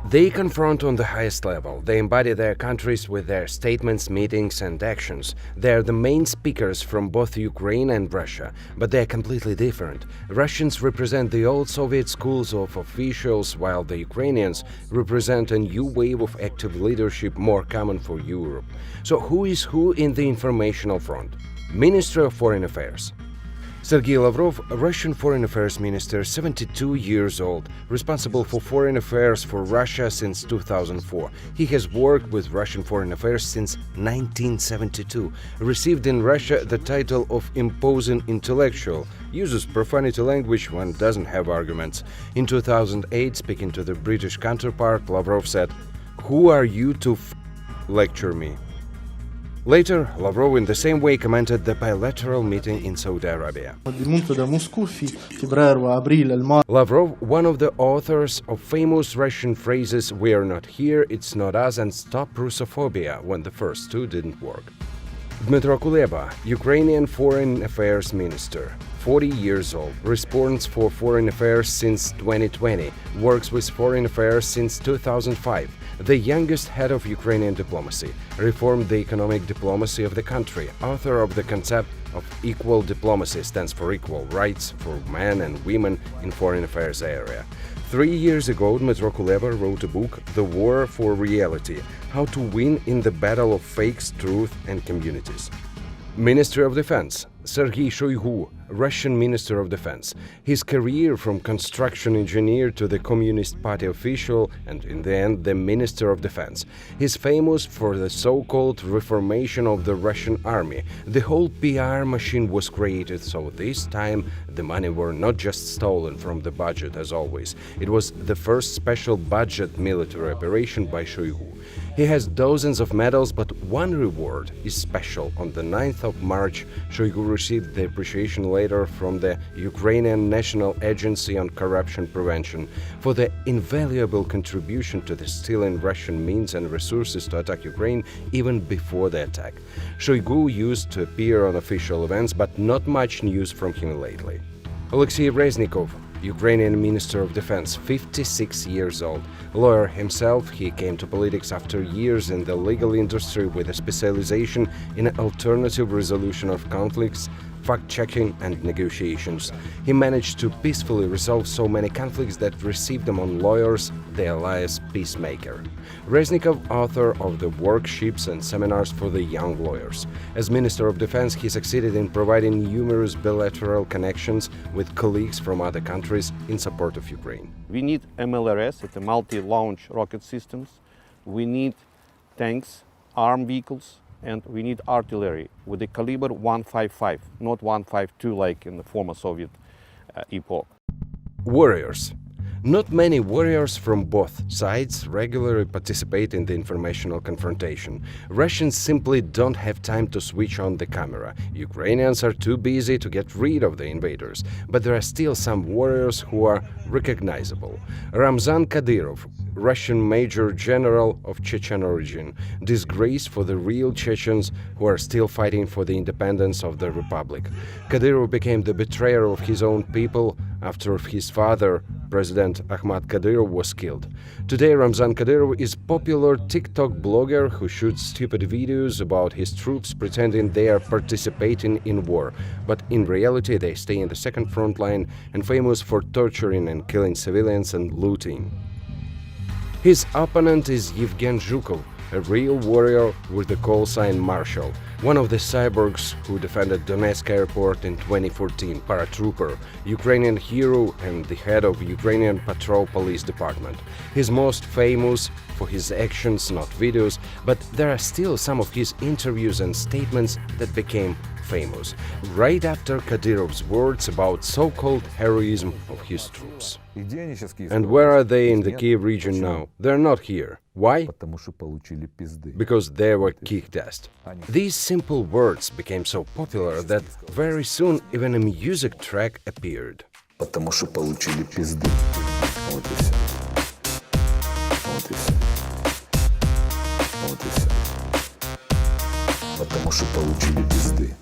They confront on the highest level. They embody their countries with their statements, meetings, and actions. They are the main speakers from both Ukraine and Russia, but they are completely different. Russians represent the old Soviet schools of officials, while the Ukrainians represent a new wave of active leadership more common for Europe. So who is who in the informational front? Ministry of Foreign Affairs. Sergei Lavrov, Russian Foreign Affairs Minister, 72 years old, responsible for foreign affairs for Russia since 2004. He has worked with Russian foreign affairs since 1972, received in Russia the title of imposing intellectual, uses profanity language when doesn't have arguments. In 2008, speaking to the British counterpart, Lavrov said, "Who are you to lecture me?" Later, Lavrov in the same way commented the bilateral meeting in Saudi Arabia. Lavrov, one of the authors of famous Russian phrases "We are not here, it's not us" and "Stop Russophobia" when the first two didn't work. Dmytro Kuleba, Ukrainian Foreign Affairs Minister, 40 years old, responds for foreign affairs since 2020, works with foreign affairs since 2005, the youngest head of Ukrainian diplomacy, reformed the economic diplomacy of the country, author of the concept of equal diplomacy, stands for equal rights for men and women in foreign affairs area. 3 years ago, Dmytro Kuleba wrote a book, The War for Reality, How to Win in the Battle of Fakes, Truth and Communities. Ministry of Defense. Sergei Shoigu, Russian Minister of Defense. His career from construction engineer to the Communist Party official and in the end the Minister of Defense. He's famous for the so-called reformation of the Russian army. The whole PR machine was created, so this time the money were not just stolen from the budget as always. It was the first special budget military operation by Shoigu. He has dozens of medals, but one reward is special. On the 9th of March, Shoigu received the appreciation letter from the Ukrainian National Agency on Corruption Prevention for the invaluable contribution to the stealing Russian means and resources to attack Ukraine even before the attack. Shoigu used to appear on official events, but not much news from him lately. Alexei Reznikov, Ukrainian Minister of Defense, 56 years old. Lawyer himself, he came to politics after years in the legal industry with a specialization in alternative resolution of conflicts, fact-checking and negotiations. He managed to peacefully resolve so many conflicts that received among lawyers the alias peacemaker. Reznikov, author of the workshops and seminars for the young lawyers. As Minister of Defense, he succeeded in providing numerous bilateral connections with colleagues from other countries in support of Ukraine. We need MLRS, it's a multi-launch rocket systems. We need tanks, armed vehicles, and we need artillery with the caliber 155, not 152 like in the former Soviet epoch. Warriors. Not many warriors from both sides regularly participate in the informational confrontation. Russians simply don't have time to switch on the camera. Ukrainians are too busy to get rid of the invaders. But there are still some warriors who are recognizable. Ramzan Kadyrov, Russian Major General of Chechen origin, disgrace for the real Chechens who are still fighting for the independence of the republic. Kadyrov became the betrayer of his own people after his father, President Ahmad Kadyrov, was killed. Today, Ramzan Kadyrov is a popular TikTok blogger who shoots stupid videos about his troops pretending they are participating in war, but in reality they stay in the second front line and famous for torturing and killing civilians and looting. His opponent is Yevgen Zhukov, a real warrior with the call sign Marshal, one of the cyborgs who defended Donetsk airport in 2014, paratrooper, Ukrainian hero and the head of Ukrainian Patrol Police Department. He's most famous for his actions, not videos, but there are still some of his interviews and statements that became famous, right after Kadyrov's words about so-called heroism of his troops. And where are they in the Kiev region now? They're not here. Why? Because they were kicked ass. These simple words became so popular that very soon even a music track appeared. Потому что получили пизды. Вот и все. Вот и все. Вот и все. Потому что получили пизды.